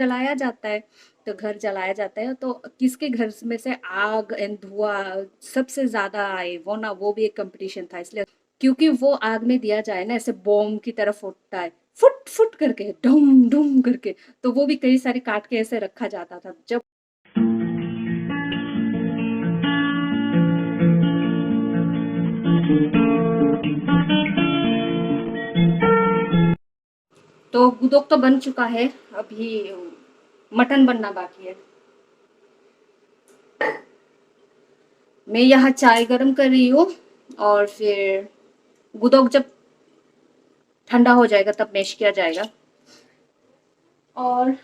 जलाया जाता है। तो घर जलाया जाता है तो किसके घर में से आग एंड धुआं सबसे ज़्यादा आए वो ना, वो भी एक कॉम्पिटिशन था इसलिए, क्योंकि वो आग में दिया जाए ना ऐसे बॉम्ब की तरह फूटता है, फुट फुट करके, डुम डुम करके। तो वो भी कई सारे काट के ऐसे रखा जाता था जब। तो गुदोक तो बन चुका है, अभी मटन बनना बाकी है। मैं यहाँ चाय गरम कर रही हूँ, और फिर गुदोक जब ठंडा हो जाएगा तब मैश किया जाएगा। और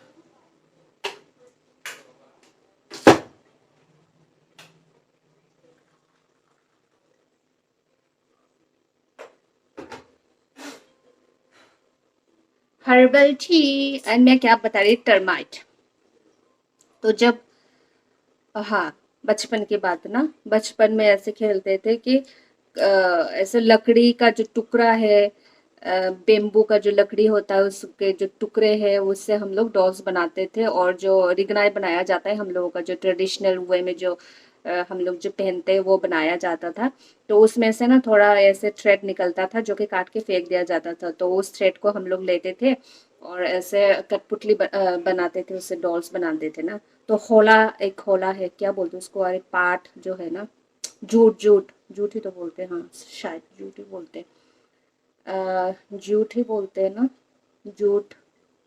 हर्बल टी, एंड मैं क्या बता रही, टर्माइट। तो जब, हाँ, बचपन की बात ना, बचपन में ऐसे खेलते थे कि ऐसे लकड़ी का जो टुकड़ा है, बेम्बू का जो लकड़ी होता है उसके जो टुकड़े हैं उससे हम लोग डॉल्स बनाते थे, और जो रिगनाई बनाया जाता है हम लोगों का जो ट्रेडिशनल वे में जो हम लोग जो पहनते हैं वो बनाया जाता था। तो उसमें से ना थोड़ा ऐसे थ्रेड निकलता था जो कि काट के फेंक दिया जाता था, तो उस थ्रेड को हम लोग लेते थे और ऐसे कठपुतली बनाते थे, उससे डॉल्स बनाते थे ना। तो होला, एक होला है, क्या बोलते हैं उसको, अरे पाट जो है ना, जूट जूट जूट ही तो बोलते हैं, हाँ शायद जूट ही बोलते हैं। जूट ही बोलते हैं ना, जूट,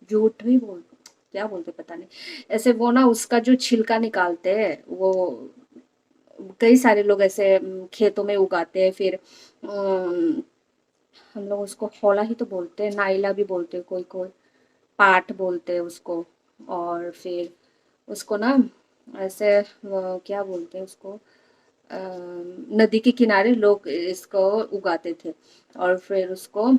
जूट ही बोल, क्या बोलते हैं पता नहीं। ऐसे वो ना उसका जो छिलका निकालते हैं वो, कई सारे लोग ऐसे खेतों में उगाते हैं, फिर हम लोग उसको हौला ही तो बोलते हैं, नाइला भी बोलते हैं कोई कोई, पाट बोलते हैं उसको। और फिर उसको ना ऐसे क्या बोलते हैं उसको, नदी के किनारे लोग इसको उगाते थे, और फिर उसको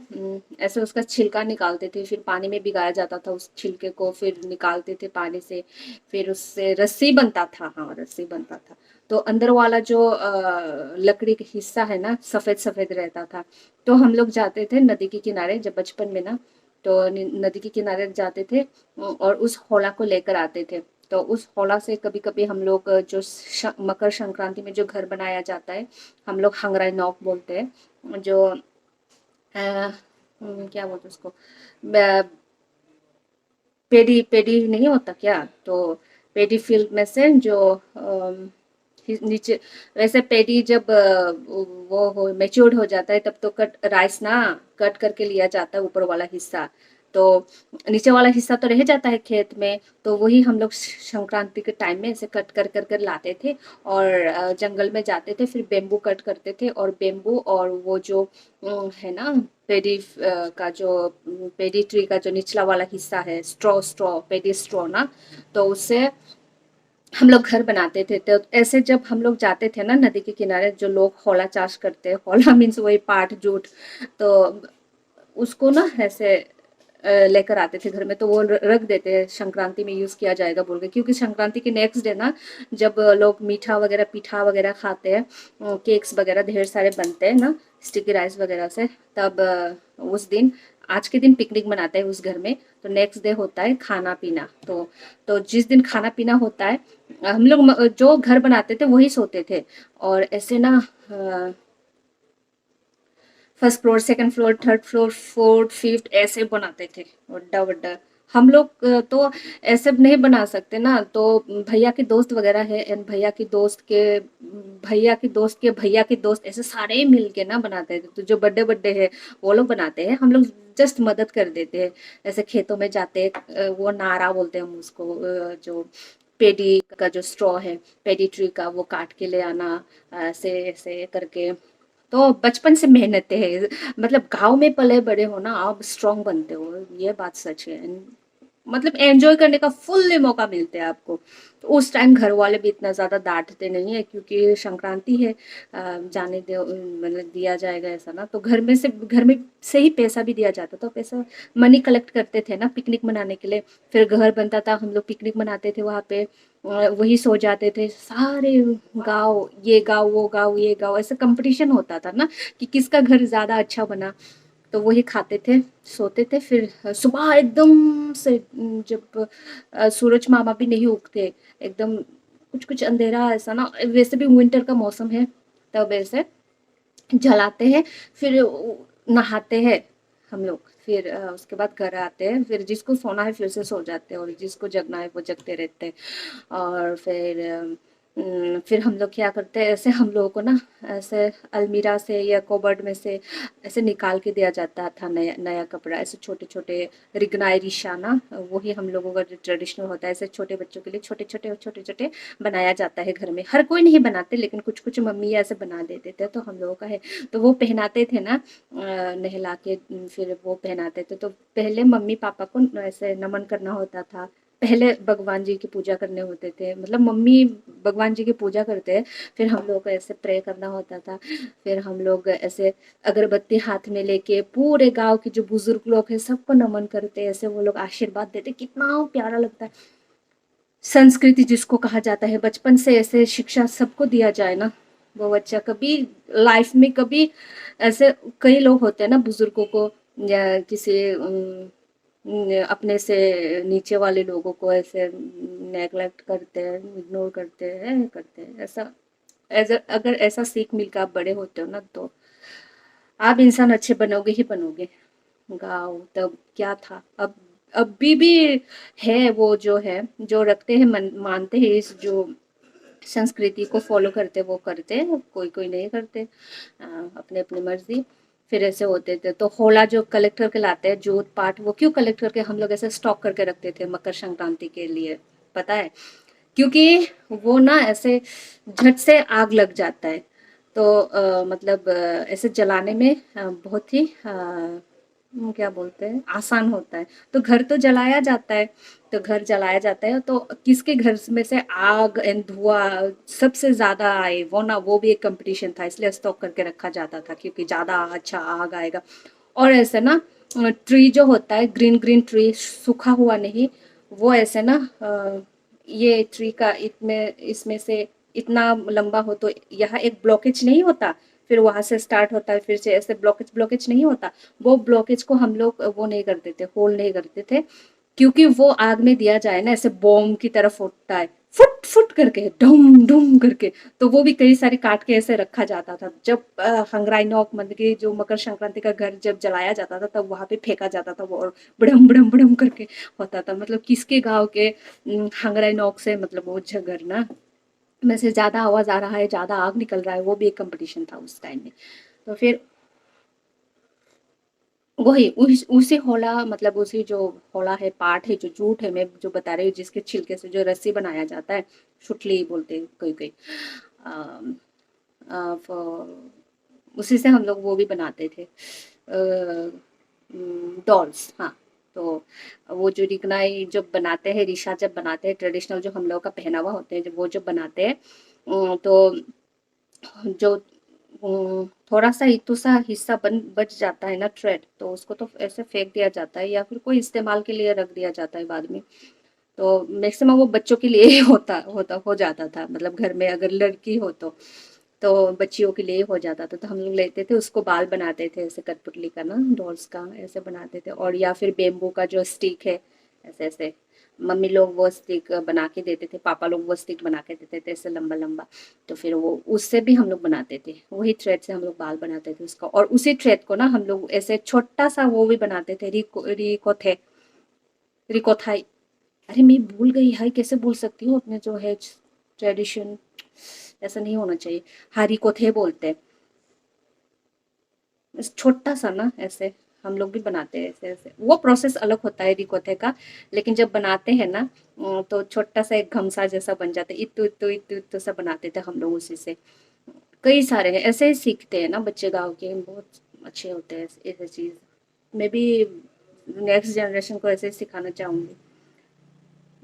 ऐसे उसका छिलका निकालते थे, फिर पानी में भिगाया जाता था उस छिलके को, फिर निकालते थे पानी से, फिर उससे रस्सी बनता था, हाँ रस्सी बनता था। तो अंदर वाला जो लकड़ी का हिस्सा है ना, सफेद सफेद रहता था। तो हम लोग जाते थे नदी के किनारे जब बचपन में ना, तो नदी के किनारे जाते थे और उस होला को लेकर आते थे। तो उस होला से कभी कभी हम लोग जो मकर संक्रांति में जो घर बनाया जाता है, हम लोग हंगराई नौक बोलते हैं, जो क्या बोलते हैं उसको, पेडी पेडी नहीं होता क्या, तो पेडी फील्ड में से जो नीचे, वैसे पेडी जब वो हो मेच्योर्ड हो जाता है तब तो कट राइस ना कट करके लिया जाता है ऊपर वाला हिस्सा, तो नीचे वाला हिस्सा तो रह जाता है खेत में। तो वही हम लोग संक्रांति के टाइम में ऐसे कट कर कर कर लाते थे, और जंगल में जाते थे, फिर बेम्बू कट करते थे, और बेम्बू और वो जो है ना, पेडी का जो पेडी ट्री का जो निचला वाला हिस्सा है, स्ट्रॉ स्ट्रॉ पेडी स्ट्रॉ ना, तो उससे हम लोग घर बनाते थे। तो ऐसे जब हम लोग जाते थे ना नदी के किनारे, जो लोग हौला चाष करते हैं, हौला मीन्स वही पाट जूट, तो उसको ना ऐसे लेकर आते थे घर में, तो वो रख देते हैं संक्रांति में यूज किया जाएगा बोल के, क्योंकि संक्रांति के नेक्स्ट डे ना, जब लोग मीठा वगैरह पीठा वगैरह खाते हैं, केक्स वगैरह ढेर सारे बनते हैं ना स्टिकी राइस वगैरह से, तब उस दिन, आज के दिन पिकनिक मनाते हैं उस घर में। तो नेक्स्ट डे होता है खाना पीना। तो जिस दिन खाना पीना होता है, हम लोग जो घर बनाते थे वही सोते थे, और ऐसे ना first floor, second floor, third floor, fourth, fifth ऐसे बनाते थे, बड़ा बड़ा। हम लोग तो ऐसे नहीं बना सकते ना, तो भैया के दोस्त वगैरह है, एंड भैया की दोस्त के भैया की दोस्त के भैया की दोस्त, ऐसे सारे मिल के ना बनाते थे। तो जो बड़े बड़े हैं वो लोग बनाते हैं, हम लोग जस्ट मदद कर देते हैं। ऐसे खेतों में जाते, वो नारा बोलते हैं हम उसको, जो पेडी का जो स्ट्रॉ है, पेडी ट्री का, वो काट के ले आना, ऐसे ऐसे करके। तो बचपन से मेहनतें है, मतलब गांव में पले बड़े हो ना, आप स्ट्रांग बनते हो, ये बात सच है। मतलब एंजॉय करने का फुल्ली मौका मिलता है आपको। तो उस टाइम घर वाले भी इतना ज्यादा डांटते नहीं है, क्योंकि संक्रांति है, जाने दो, मतलब दिया जाएगा ऐसा ना। तो घर में से ही पैसा भी दिया जाता था, पैसा मनी कलेक्ट करते थे ना पिकनिक मनाने के लिए। फिर घर बनता था, हम लोग पिकनिक मनाते थे वहां पे, वही सो जाते थे सारे गांव, ये गांव वो गांव ये गांव, ऐसे कंपटीशन होता था ना कि किसका घर ज्यादा अच्छा बना। तो वही खाते थे, सोते थे, फिर सुबह एकदम से जब सूरज मामा भी नहीं उगते, एकदम कुछ कुछ अंधेरा ऐसा ना, वैसे भी विंटर का मौसम है, तब ऐसे जलाते हैं, फिर नहाते हैं हम लोग, फिर उसके बाद घर आते हैं, फिर जिसको सोना है फिर से सो जाते हैं और जिसको जगना है वो जगते रहते हैं। और फिर फिर हम लोग क्या करते हैं, ऐसे हम लोगों को ना ऐसे अलमीरा से या कबर्ड में से ऐसे निकाल के दिया जाता था नया नया कपड़ा, ऐसे छोटे छोटे रिगनाई रिशाना, वही हम लोगों का जो ट्रेडिशनल होता है, ऐसे छोटे बच्चों के लिए छोटे छोटे छोटे छोटे बनाया जाता है घर में। हर कोई नहीं बनाते लेकिन कुछ कुछ मम्मी ऐसे बना देते थे, तो हम लोगों का है। तो वो पहनाते थे ना, नहला के फिर वो पहनाते थे। तो पहले मम्मी पापा को ऐसे नमन करना होता था, पहले भगवान जी की पूजा करने होते थे, मतलब मम्मी भगवान जी की पूजा करते हैं, फिर हम लोग को ऐसे प्रे करना होता था। फिर हम लोग ऐसे अगरबत्ती हाथ में लेके पूरे गांव के जो बुजुर्ग लोग हैं सबको नमन करते हैं, ऐसे वो लोग आशीर्वाद देते, कितना प्यारा लगता है। संस्कृति जिसको कहा जाता है, बचपन से ऐसे शिक्षा सबको दिया जाए ना, वो बच्चा कभी लाइफ में कभी ऐसे, कई लोग होते हैं ना बुजुर्गों को या किसी अपने से नीचे वाले लोगों को ऐसे नेग्लेक्ट करते हैं, इग्नोर करते हैं ऐसा। अगर ऐसा सीख मिलकर आप बड़े होते हो ना, तो आप इंसान अच्छे बनोगे ही बनोगे। गाँव तब क्या था, अब भी है, वो जो है, जो रखते हैं मानते हैं इस जो संस्कृति को फॉलो करते, वो करते, कोई कोई नहीं करते, अपने अपनी मर्जी। फिर ऐसे होते थे, तो होला जो कलेक्ट करके लाते हैं जोत पाट, वो क्यों कलेक्ट करके हम लोग ऐसे स्टॉक करके रखते थे मकर संक्रांति के लिए, पता है? क्योंकि वो ना ऐसे झट से आग लग जाता है, तो मतलब ऐसे जलाने में बहुत ही क्या बोलते हैं, आसान होता है। तो घर तो जलाया जाता है, तो घर जलाया जाता है, तो किसके घर में से आग एंड धुआं सबसे ज्यादा आए, वो ना, वो भी एक कंपटीशन था, इसलिए स्टॉक करके रखा जाता था, क्योंकि ज्यादा अच्छा आग आएगा। और ऐसे ना ट्री जो होता है, ग्रीन ग्रीन ट्री, सूखा हुआ नहीं, वो ऐसे ना ये ट्री का इसमें इसमें से इतना लंबा हो तो यहाँ एक ब्लॉकेज नहीं होता, फिर वहां से स्टार्ट होता है, फिर से ऐसे ब्लॉकेज ब्लॉकेज नहीं होता, वो ब्लॉकेज को हम लोग वो नहीं करते थे, होल नहीं करते थे, क्योंकि वो आग में दिया जाए ना, ऐसे बॉम्ब की तरफ फूटता है, फुट फुट करके, डुम डुम करके। तो वो भी कई सारे काट के ऐसे रखा जाता था, जब हंगराई नौक मतलब कि जो मकर संक्रांति का घर जब जलाया जाता था, तब वहां पे फेंका जाता था वो, और बड़म बड़म बड़म करके होता था, मतलब किसके गांव के हंगराई नौक से, मतलब वो घर ना में से ज्यादा आवाज आ रहा है, ज्यादा आग निकल रहा है, वो भी एक कंपटीशन था उस टाइम में। तो फिर वही उसी होला, मतलब उसी जो होला है, पार्ट है, जो जूट है, मैं जो बता रही हूँ, जिसके छिलके से जो रस्सी बनाया जाता है, सुतली बोलते हैं कोई कोई, अम, उसी से हम लोग वो भी बनाते थे, डॉल्स, हाँ। तो वो जो रिगनाई जब बनाते हैं, रिशा जब बनाते हैं, ट्रेडिशनल जो हम लोग का पहनावा होते हैं, जब वो जब बनाते हैं, तो जो थोड़ा सा इतू सा हिस्सा बन बच जाता है ना, थ्रेड, तो उसको तो ऐसे फेंक दिया जाता है, या फिर कोई इस्तेमाल के लिए रख दिया जाता है बाद में। तो मैक्सिमम वो बच्चों के लिए ही हो जाता था, मतलब घर में अगर लड़की हो तो बच्चियों के लिए हो जाता था, तो हम लोग लेते थे उसको, बाल बनाते थे ऐसे कठपुतली का ना, डॉल्स का ऐसे बनाते थे, और या फिर बेम्बू का जो स्टिक है, ऐसे ऐसे मम्मी लोग वो स्टिक बना के देते थे, पापा लोग वो स्टिक बना के देते थे ऐसे लंबा लंबा, तो फिर वो उससे भी हम लोग बनाते थे, वही थ्रेड से हम लोग बाल बनाते थे उसका, और उसी थ्रेड को ना हम लोग ऐसे छोटा सा वो भी बनाते थे, रिको थे, रिकोथाई, अरे मैं भूल गई हाय, कैसे भूल सकती हूँ अपने जो है ट्रेडिशन, ऐसा नहीं होना चाहिए। हरी कोथे बोलते हैं, छोटा सा ना ऐसे, हम लोग भी बनाते हैं ऐसे ऐसे, वो प्रोसेस अलग होता है रिकोथे का, लेकिन जब बनाते हैं ना तो छोटा सा एक घमसा जैसा बन जाता है, इतु इतु इतु इतु सा बनाते थे हम लोग उसी से। कई सारे हैं ऐसे ही, सीखते हैं ना बच्चे गाँव के, बहुत अच्छे होते हैं ऐसे चीज। मैं भी नेक्स्ट जनरेशन को ऐसे ही सिखाना चाहूंगी,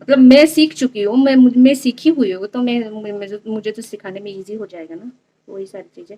मतलब मैं सीख चुकी हूँ, मैं सीखी हुई हूँ, तो मुझे तो सिखाने में इजी हो जाएगा ना, वही सारी चीजें।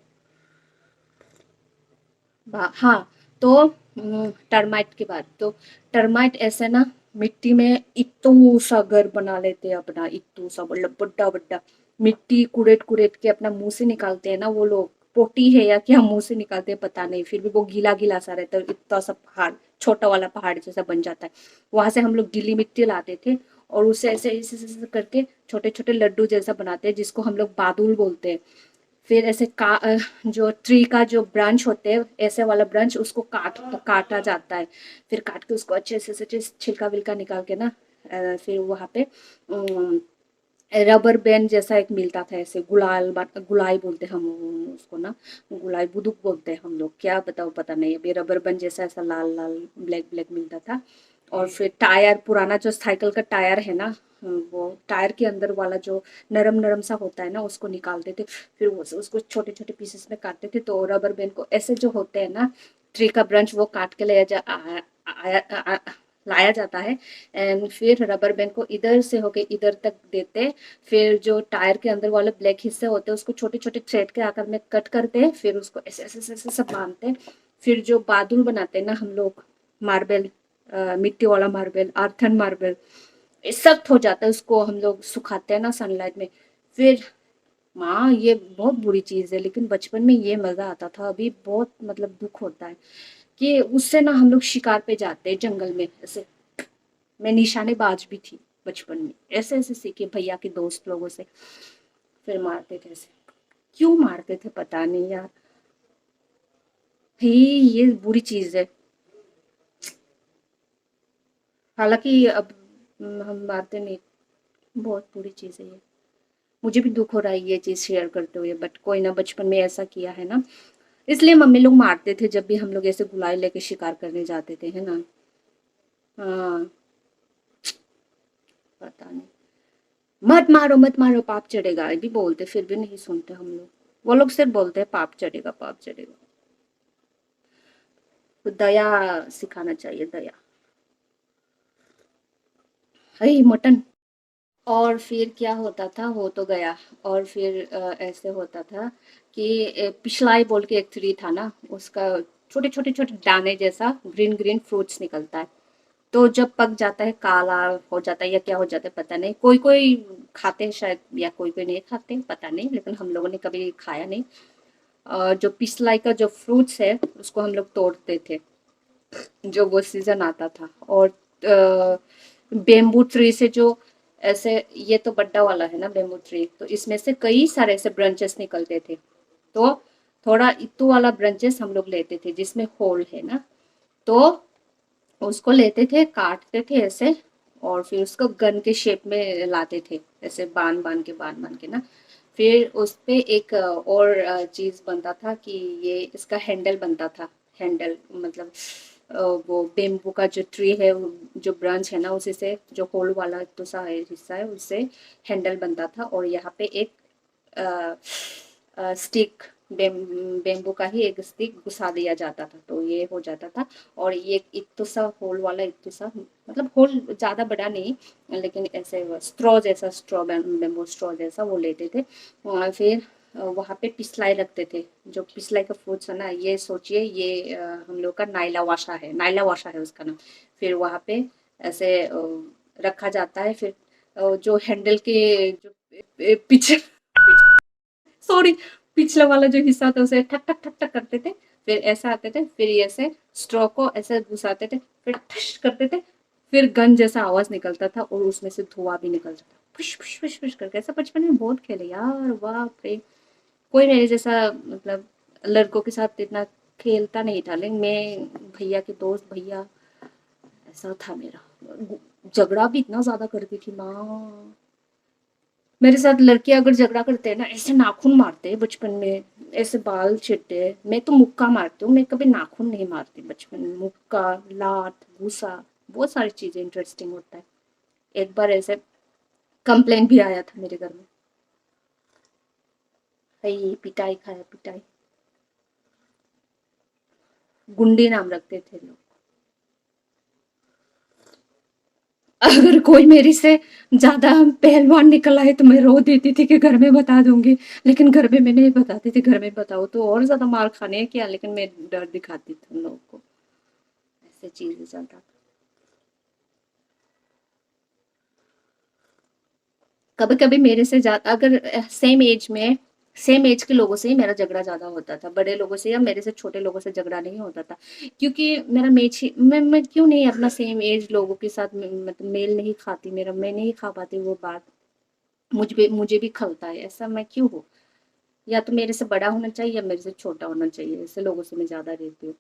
हाँ, तो टर्माइट की बात, तो टर्माइट ऐसे ना मिट्टी में इतू सा घर बना लेते हैं अपना, इतू सा बड़ा बड्डा बड्डा, मिट्टी कुरेद कुरेद के अपना मुंह से निकालते हैं ना वो लोग, पोटी है या क्या मुंह से निकालते हैं पता नहीं, फिर भी वो गीला गीला सा रहता है, इतना सा पहाड़, छोटा वाला पहाड़ जैसा बन जाता है। वहां से हम लोग गीली मिट्टी लाते थे और उससे ऐसे ऐसे ऐसे करके छोटे छोटे लड्डू जैसा बनाते हैं, जिसको हम लोग बादुल बोलते हैं। फिर ऐसे जो ट्री का जो ब्रांच होते हैं, ऐसे वाला ब्रांच, उसको काटा जाता है। फिर काट के उसको अच्छे से छिलका विलका निकाल के ना, फिर वहाँ पे रबर बैंड जैसा एक मिलता था, ऐसे गुलाई बोलते हैं हम उसको ना, गुलाई बुदुक बोलते हैं हम लोग, क्या बताओ पता नहीं, अभी रबर बैंड जैसा ऐसा लाल लाल ब्लैक ब्लैक मिलता था। और फिर टायर, पुराना जो साइकिल का टायर है ना, वो टायर के अंदर वाला जो नरम नरम सा होता है ना, उसको निकालते थे। फिर वो उसको छोटे छोटे पीसेस में काटते थे, तो रबर बैंड को ऐसे जो होते हैं ना, ट्री का ब्रांच, वो काट के लाया जाता है। एंड फिर रबर बैंड को इधर से होके इधर तक देते। फिर जो टायर के अंदर वाले ब्लैक हिस्से होते हैं, उसको छोटे छोटे थ्रेड के आकार में कट करते हैं, फिर उसको ऐसे ऐसे ऐसे ऐसे सब बांधते हैं। फिर जो बादुल बनाते हैं ना हम लोग, मार्बल, मिट्टी वाला मार्बल, अर्थन मार्बल, ये सख्त हो जाता है, उसको हम लोग सुखाते हैं ना सनलाइट में। फिर माँ, ये बहुत बुरी चीज है, लेकिन बचपन में ये मजा आता था, अभी बहुत मतलब दुख होता है कि उससे ना हम लोग शिकार पे जाते हैं जंगल में ऐसे। मैं निशानेबाज भी थी बचपन में, ऐसे ऐसे सीखे भैया के दोस्त लोगों से। फिर मारते थे ऐसे, क्यों मारते थे पता नहीं यार। ही, ये बुरी चीज है। हालांकि अब हम मारते नहीं, बहुत बुरी चीज है ये। मुझे भी दुख हो रहा है ये चीज शेयर करते हुए, बट कोई ना, बचपन में ऐसा किया है ना, इसलिए मम्मी लोग मारते थे जब भी हम लोग ऐसे गुलाल लेके शिकार करने जाते थे, है ना। हाँ, पता नहीं, मत मारो पाप चढ़ेगा, ये भी बोलते, फिर भी नहीं सुनते हम लोग। वो लोग सिर्फ बोलते हैं पाप चढ़ेगा, पाप चढ़ेगा। तो दया सिखाना चाहिए, दया। है मटन। और फिर क्या होता था, हो तो गया। और फिर ऐसे होता था कि पिछलाई बोल के एक ट्री था ना, उसका छोटे छोटे छोटे दाने जैसा ग्रीन ग्रीन फ्रूट्स निकलता है। तो जब पक जाता है, काला हो जाता है या क्या हो जाता है पता नहीं, कोई कोई खाते हैं शायद, या कोई कोई नहीं खाते, पता नहीं, लेकिन हम लोगों ने कभी खाया नहीं। जो पिछलाई का जो फ्रूट्स है, उसको हम लोग तोड़ते थे, जो वो सीजन आता था। और बेम्बू ट्री से जो ऐसे, ये तो बड्डा वाला है ना बेम्बू ट्री, तो इसमें से कई सारे ऐसे ब्रांचेस निकलते थे। तो थोड़ा इतू वाला ब्रांचेस हम लोग लेते थे जिसमें होल है ना, तो उसको लेते थे, काटते थे ऐसे, और फिर उसको गन के शेप में लाते थे, ऐसे बांध बांध के ना। फिर उस पे एक और चीज बनता था कि ये इसका हैंडल बनता था। हैंडल मतलब वो बेम्बू का जो ट्री है, जो ब्रांच है ना, उसी से जो होल वाला तो सा हिस्सा है, उससे हैंडल बनता था। और यहाँ पे एक स्टिक, बेम्बू का ही एक स्टिक घुसा दिया जाता था, तो ये हो जाता था। और ये इत्तू सा होल वाला, इत्तू सा मतलब होल ज्यादा बड़ा नहीं, लेकिन ऐसे स्ट्रॉ जैसा, स्ट्रॉ बेम्बू स्ट्रॉ जैसा वो लेते थे। और फिर वहाँ पे पिसलाई रखते थे। जो पिसलाई का फ्रूट्स है ना, ये सोचिए, ये हम लोग का नाइला वाशा है, नाइला वाशा है उसका नाम। फिर वहाँ पे ऐसे रखा जाता है। फिर जो हैंडल के जो पीछे, सॉरी, पिछला वाला जो हिस्सा था उसे ठक ठक ठक ठक करते थे। फिर ऐसा आते थे, फिर ये ऐसे स्ट्रॉ को ऐसे घुसाते थे, फिर ठश करते थे। फिर गन जैसा आवाज निकलता था और उसमें से धुआं भी निकलता था, फुश फुश फुश फुश करके। ऐसा बचपन में बहुत खेले यार, बाप रे। कोई मेरे जैसा मतलब लड़कों के साथ इतना खेलता नहीं था, लेकिन मैं भैया के दोस्त, भैया ऐसा था मेरा। झगड़ा भी इतना ज्यादा करती थी माँ। मेरे साथ लड़के अगर झगड़ा करते हैं ना, ऐसे नाखून मारते हैं बचपन में, ऐसे बाल छीटते हैं। मैं तो मुक्का मारती हूँ, मैं कभी नाखून नहीं मारती बचपन में। मुक्का, लात, घूसा, बहुत सारी चीजें इंटरेस्टिंग होता है। एक बार ऐसे कंप्लेन भी आया था मेरे घर में, भाई पिटाई खाया, पिटाई। गुंडी नाम रखते थे लोग। अगर कोई मेरी से ज्यादा पहलवान निकल आए तो मैं रो देती थी कि घर में बता दूंगी, लेकिन घर में मैं नहीं बताती थी, घर में बताओ तो और ज्यादा मार खाने हैं क्या, लेकिन मैं डर दिखाती थी उन लोगों को। ऐसे चीजें चलता था। कभी कभी मेरे से ज्यादा, अगर सेम एज में सेम एज के लोगों से ही मेरा झगड़ा ज्यादा होता था, बड़े लोगों से या मेरे से छोटे लोगों से झगड़ा नहीं होता था, क्योंकि मेरा मेच ही मैं क्यों नहीं अपना सेम एज लोगों के साथ मतलब मेल नहीं खाती, मेरा मैं नहीं खा पाती वो बात, मुझे भी खलता है, ऐसा मैं क्यों हूँ? या तो मेरे से बड़ा होना चाहिए या मेरे से छोटा होना चाहिए, ऐसे लोगों से मैं ज्यादा रहती हूँ।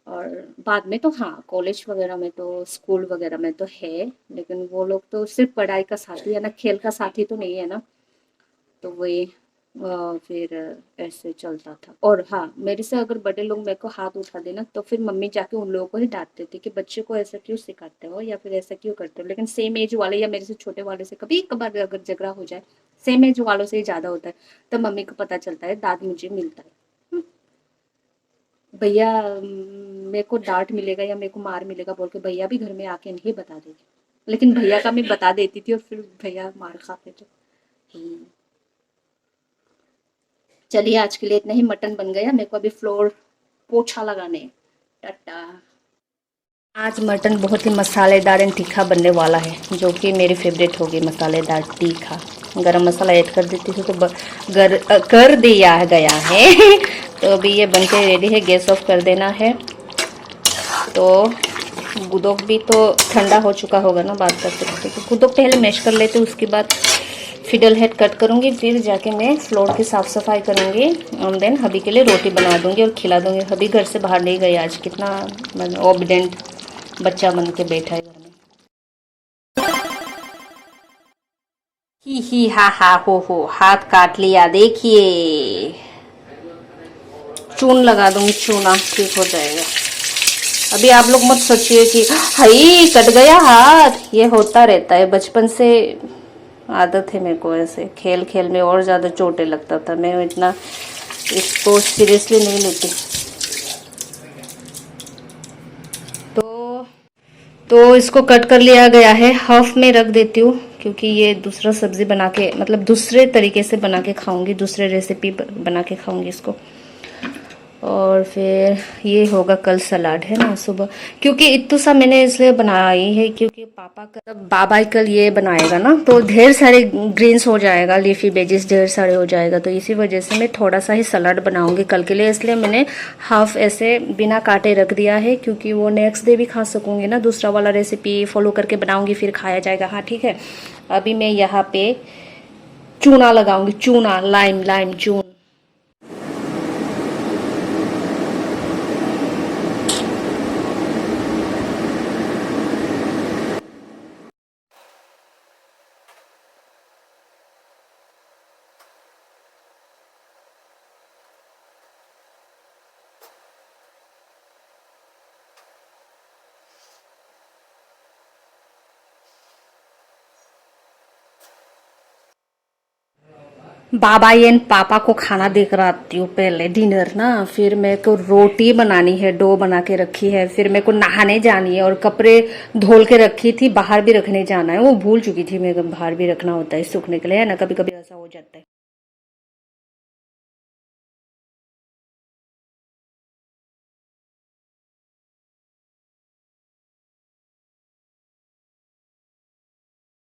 और बाद में तो हाँ, कॉलेज वगैरह में तो, स्कूल वगैरह में तो है, लेकिन वो लोग तो सिर्फ पढ़ाई का साथी है ना, खेल का साथी तो नहीं है ना। तो वही फिर ऐसे चलता था। और हाँ, मेरे से अगर बड़े लोग मेरे को हाथ उठा देना तो फिर मम्मी जाके उन लोगों को ही डांटती थी कि बच्चे को ऐसा क्यों सिखाते हो या फिर ऐसा क्यों करते हो। लेकिन सेम एज वाले या मेरे से छोटे वाले से कभी कभार अगर झगड़ा हो जाए, सेम एज वालों से ही ज्यादा होता है, तो मम्मी को पता चलता है, दाद मुझे मिलता है। भैया मेरे को डांट मिलेगा या मेरे को मार मिलेगा बोल के भैया भी घर में आके नहीं बता देगी, लेकिन भैया का मैं बता देती थी और फिर भैया मार खाते थे। हम्म। चलिए आज के लिए इतना ही, मटन बन गया, मेरे को अभी फ्लोर पोछा लगाने हैं। टाटा। आज मटन बहुत ही मसालेदार एंड तीखा बनने वाला है, जो कि मेरी फेवरेट होगी, मसालेदार तीखा। गरम मसाला ऐड कर देती हूँ तो कर दिया गया है तो अभी ये बन के रेडी है, गैस ऑफ कर देना है। तो गुदोक भी तो ठंडा हो चुका होगा ना बात करते करते, तो गुदोक पहले मैश कर लेते, उसके बाद फिडल हेड कट करूँगी, फिर जाके मैं फ्लोर की साफ़ सफाई करूँगी और देन हबी के लिए रोटी बना दूँगी और खिला दूँगी। हबी घर से बाहर नहीं गई आज, कितना ओबिडेंट बच्चा बन के बैठा है घर में। ही हा हा हो, हाथ काट लिया, देखिए चून लगा दूँगी, चूना ठीक हो जाएगा। अभी आप लोग मत सोचिए कि हाई कट गया हाथ, ये होता रहता है, बचपन से आदत है मेरे को, ऐसे खेल खेल में और ज़्यादा चोटें लगता था, मैं इतना इसको सीरियसली नहीं लेती। तो इसको कट कर लिया गया है, हाफ में रख देती हूँ, क्योंकि ये दूसरा सब्जी बना के, मतलब दूसरे तरीके से बना के खाऊंगी, दूसरे रेसिपी बना के खाऊंगी इसको। और फिर ये होगा कल सलाद है ना सुबह, क्योंकि इतना सा मैंने इसलिए बनाई है क्योंकि पापा का बाबा कल ये बनाएगा ना, तो ढेर सारे ग्रीन्स हो जाएगा, लीफी वेजिस ढेर सारे हो जाएगा, तो इसी वजह से मैं थोड़ा सा ही सलाद बनाऊंगी कल के लिए, इसलिए मैंने हाफ ऐसे बिना काटे रख दिया है, क्योंकि वो नेक्स्ट डे भी खा सकूंगी ना, दूसरा वाला रेसिपी फॉलो करके बनाऊंगी फिर खाया जाएगा। हाँ ठीक है। अभी मैं यहाँ पे चूना लगाऊंगी, चूना, लाइम लाइम चून। बाबा एंड पापा को खाना देकर आती हूँ पहले, डिनर ना, फिर मेरे को रोटी बनानी है, डो बना के रखी है, फिर मेरे को नहाने जानी है और कपड़े धोल के रखी थी, बाहर भी रखने जाना है, वो भूल चुकी थी, मेरे को बाहर भी रखना होता है सूखने के लिए, है ना, कभी कभी ऐसा हो जाता है।